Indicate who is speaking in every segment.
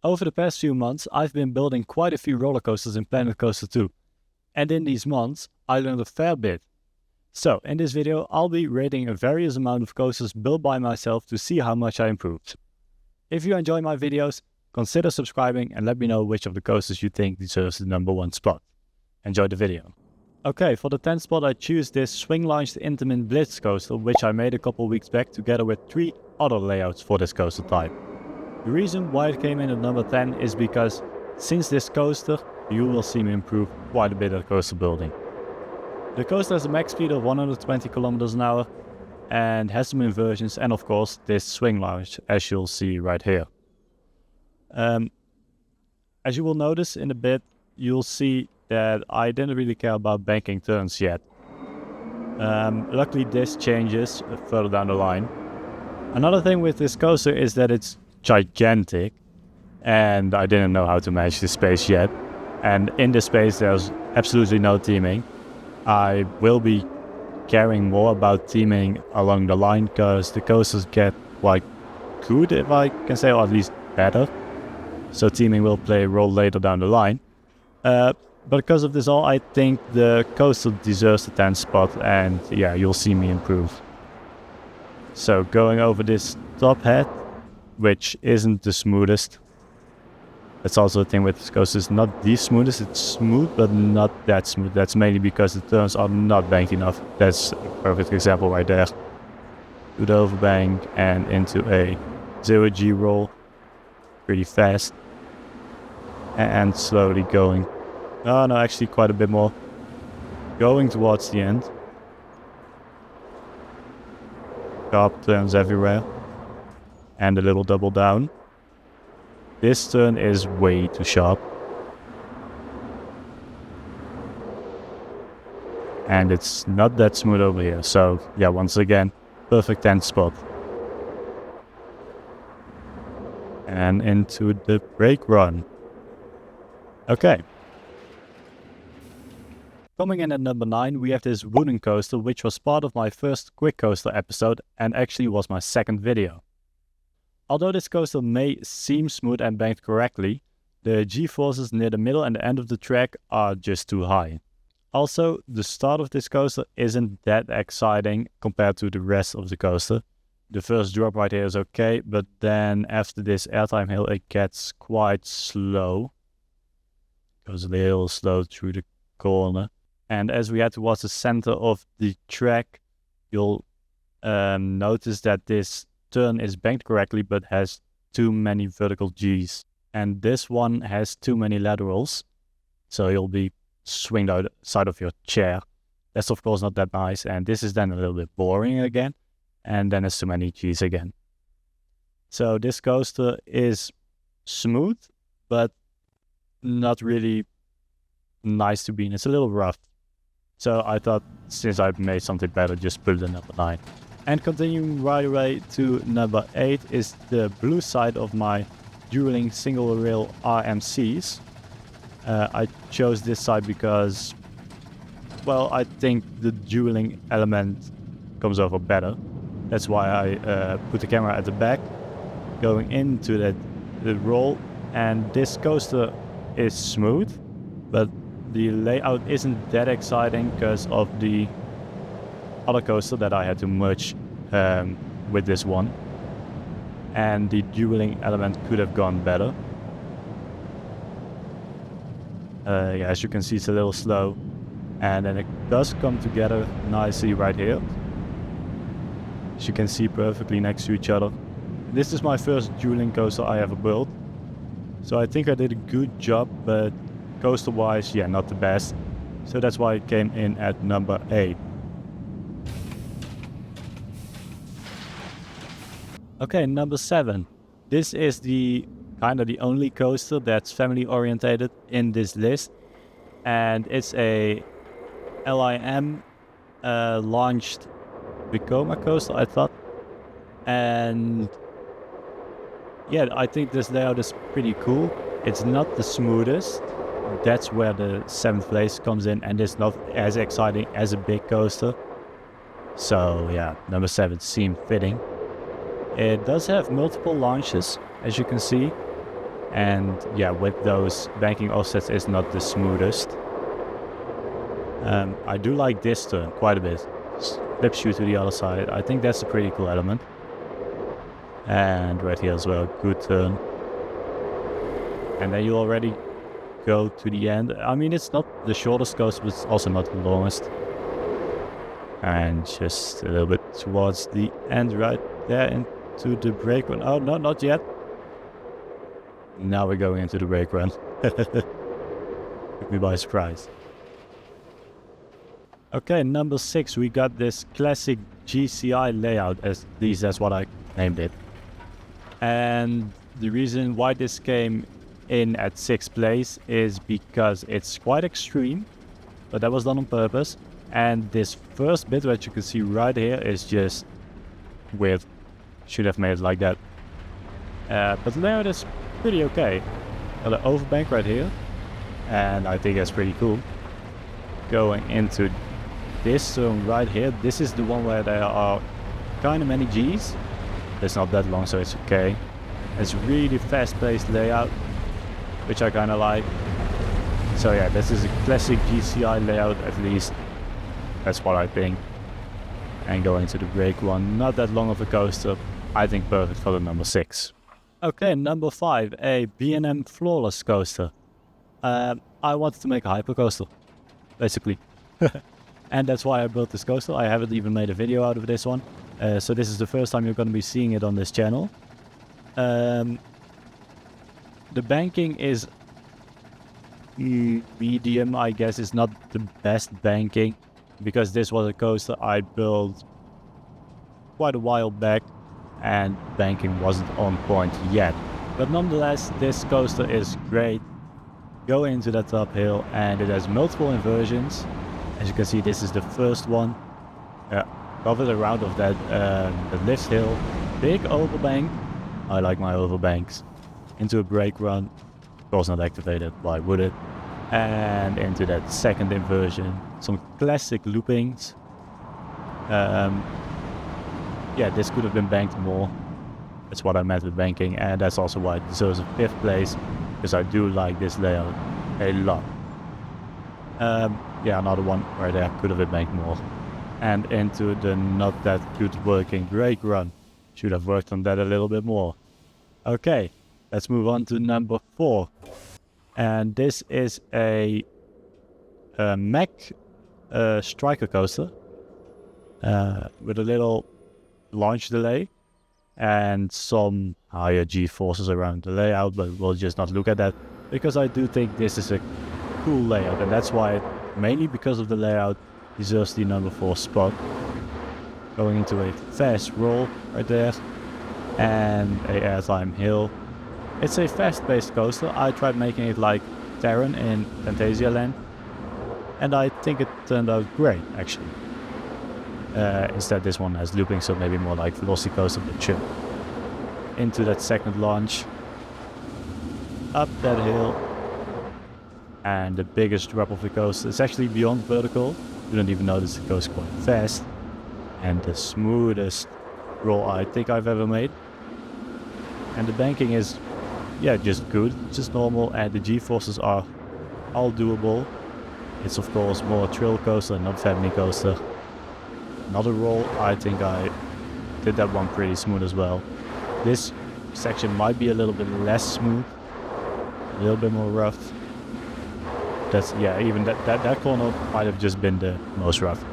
Speaker 1: Over the past few months, I've been building quite a few roller coasters in Planet Coaster 2. And in these months, I learned a fair bit. So, in this video, I'll be rating a various amount of coasters built by myself to see how much I improved. If you enjoy my videos, consider subscribing and let me know which of the coasters you think deserves the #1 spot. Enjoy the video. Okay, for the 10th spot I choose this swing-launched Intamin Blitz coaster, which I made a couple weeks back together with 3 other layouts for this coaster type. The reason why it came in at number 10 is because since this coaster, you will see me improve quite a bit at coaster building. The coaster has a max speed of 120 km an hour and has some inversions and of course this swing launch, as you'll see right here. As you will notice in a bit, you'll see that I didn't really care about banking turns yet. Luckily this changes further down the line. Another thing with this coaster is that it's gigantic and I didn't know how to manage this space yet. And in this space there's absolutely no teaming. I will be caring more about teaming along the line because the coasters get quite good, if I can say, or at least better. So teaming will play a role later down the line. But because of this all, I think the coaster deserves the 10th spot and yeah, you'll see me improve. So going over this top hat, which isn't the smoothest. That's also the thing with this coaster, it's not the smoothest, it's smooth but not that smooth. That's mainly because the turns are not banked enough. That's a perfect example right there. To the overbank and into a 0G roll, pretty fast. And slowly going. Oh no, actually quite a bit more. Going towards the end. Sharp turns everywhere. And a little double down. This turn is way too sharp. And it's not that smooth over here. So yeah, once again, perfect 10th spot. And into the brake run. Okay. Coming in at number 9, we have this wooden coaster, which was part of my first quick coaster episode and actually was my second video. Although this coaster may seem smooth and banked correctly, the G-forces near the middle and the end of the track are just too high. Also, the start of this coaster isn't that exciting compared to the rest of the coaster. The first drop right here is okay, but then after this airtime hill it gets quite slow. Goes a little slow through the corner. And as we head towards the center of the track, you'll notice that this turn is banked correctly but has too many vertical G's. And this one has too many laterals, so you'll be swinged outside of your chair. That's of course not that nice, and this is then a little bit boring again, and then there's too many G's again. So this coaster is smooth, but not really nice to be in. It's a little rough. So I thought since I made something better, just put it at number 9. And continuing right away to number 8 is the blue side of my dueling single rail RMCs. I chose this side because, well, I think the dueling element comes over better. That's why I put the camera at the back, going into the roll. And this coaster is smooth, but the layout isn't that exciting because of the other coaster that I had to merge with this one, and the dueling element could have gone better. Yeah, as you can see, it's a little slow, and then it does come together nicely right here. As you can see, perfectly next to each other. This is my first dueling coaster I ever built, so I think I did a good job, but coaster wise, yeah, not the best. So that's why it came in at number 8. Okay, number 7. This is the kind of the only coaster that's family orientated in this list, and it's a LIM launched Vekoma coaster, I thought. And yeah, I think this layout is pretty cool. It's not the smoothest. That's where the 7th place comes in, and it's not as exciting as a big coaster. So yeah, number 7 seemed fitting. It does have multiple launches, as you can see. And yeah, with those banking offsets is not the smoothest. I do like this turn quite a bit. Flips you to the other side. I think that's a pretty cool element. And right here as well, good turn. And then you already go to the end. I mean, it's not the shortest coaster, but it's also not the longest. And just a little bit towards the end right there into the brake run. Oh, no, not yet. Now we're going into the brake run. Took me by surprise. Okay, number 6, we got this classic GCI layout, as least that's what I named it. And the reason why this came in at 6th place is because it's quite extreme, but that was done on purpose. And this first bit, which you can see right here, is just weird. Should have made it like that. But the layout is pretty okay. Got an overbank right here, and I think that's pretty cool. Going into this zone right here, this is the one where there are kind of many Gs. It's not that long, so it's okay. It's really fast-paced layout, which I kind of like. So yeah, this is a classic GCI layout, at least. That's what I think. And going to the brake one, not that long of a coaster. I think perfect for the number 6. Okay, number 5, a B&M Flawless coaster. I wanted to make a hyper coaster, basically. And that's why I built this coaster. I haven't even made a video out of this one. So this is the first time you're going to be seeing it on this channel. The banking is medium, I guess. It's not the best banking, because this was a coaster I built quite a while back and banking wasn't on point yet. But nonetheless, this coaster is great. Go into that top hill and it has multiple inversions. As you can see, this is the first one. Cover the round of that the lift hill. Big overbank. I like my overbanks. Into a brake run. Of course not activated, why would it? And into that second inversion. Some classic loopings. Yeah, this could have been banked more. That's what I meant with banking, and that's also why it deserves a 5th place, because I do like this layout a lot. Yeah, another one where there could have been banked more. And into the not that good working brake run. Should have worked on that a little bit more. Okay, let's move on to number 4. And this is a Mack striker coaster with a little launch delay and some higher G-forces around the layout, but we'll just not look at that, because I do think this is a cool layout, and that's why, mainly because of the layout, deserves the number 4 spot. Going into a fast roll right there, and a airtime hill. It's a fast-paced coaster. I tried making it like Terran in Phantasialand, and I think it turned out great, actually. Instead, this one has looping, so maybe more like Velocicoaster, but chill. Into that second launch, up that hill, and the biggest drop of the coaster. It's actually beyond vertical. You don't even notice it goes quite fast. And the smoothest roll I think I've ever made. And the banking is, yeah, just good, just normal, and the G-forces are all doable. It's of course more trail coaster, not family coaster. Another roll, I think I did that one pretty smooth as well. This section might be a little bit less smooth, a little bit more rough. That's, yeah, even that corner might have just been the most rough.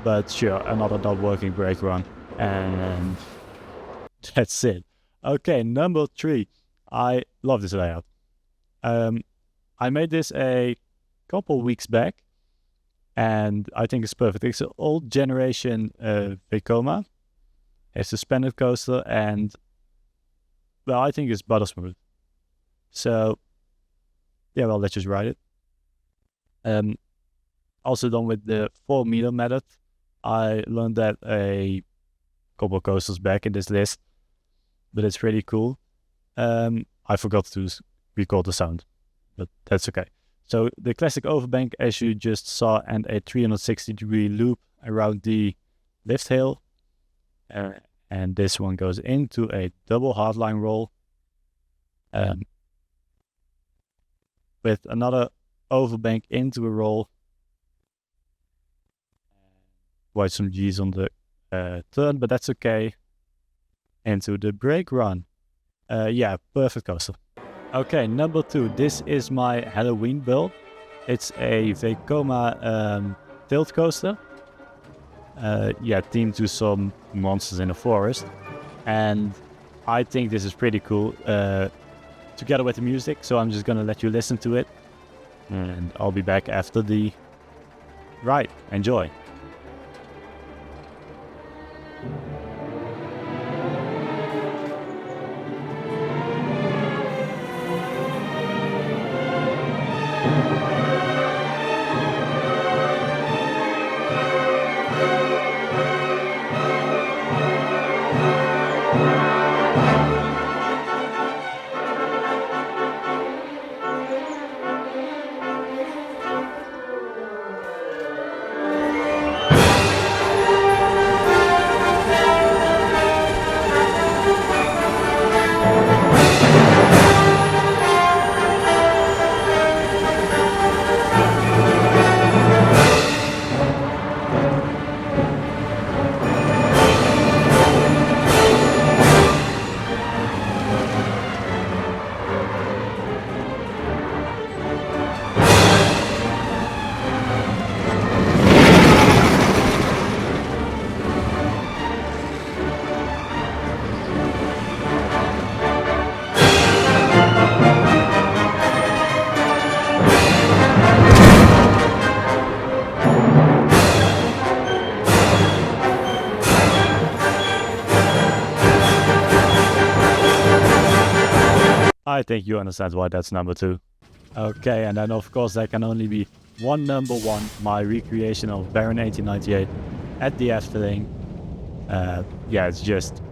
Speaker 1: But sure, another not working brake run, and that's it. Okay, number 3. I love this layout. I made this a couple weeks back, and I think it's perfect. It's an old generation Vekoma. It's a suspended coaster, and well, I think it's butter smooth. So yeah, well, let's just ride it. Also done with the 4-meter method. I learned that a couple of coasters back in this list, but it's pretty cool. I forgot to record the sound, but that's okay. So the classic overbank, as you just saw, and a 360-degree loop around the lift hill. And this one goes into a double hardline roll. with another overbank into a roll. Quite some G's on the turn, but that's okay. Into the brake run. Yeah, perfect coaster. Okay, number 2. This is my Halloween build. It's a Vekoma tilt coaster. Yeah, themed to some monsters in the forest. And I think this is pretty cool, together with the music, so I'm just gonna let you listen to it. And I'll be back after the ride. Enjoy. I think you understand why that's number 2. Okay, and then of course there can only be one number 1, my recreation of Baron 1898 at the Efteling. Yeah, it's just,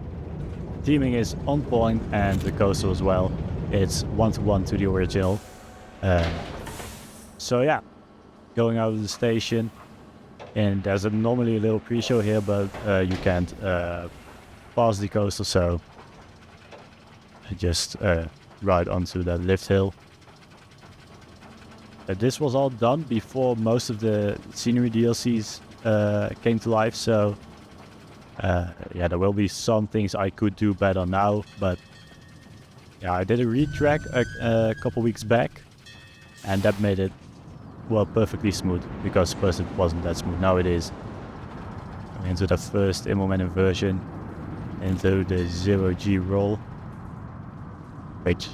Speaker 1: theming is on point and the coaster as well. It's 1-to-1 to the original. So yeah, going out of the station, and there's normally a little pre-show here, but you can't pass the coaster, so I just ride onto that lift hill. This was all done before most of the scenery DLCs came to life, so yeah, there will be some things I could do better now, but yeah, I did a retrack a couple weeks back, and that made it, well, perfectly smooth, because first it wasn't that smooth, now it is. Into the first implemented version, into the 0G roll, which,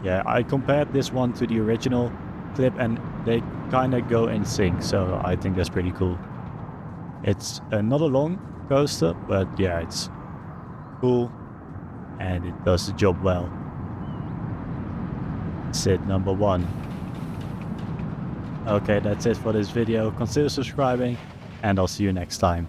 Speaker 1: yeah, I compared this one to the original clip and they kind of go in sync, so I think that's pretty cool. It's not a long coaster, but yeah, it's cool and it does the job well. That's it, number 1. Okay, that's it for this video. Consider subscribing and I'll see you next time.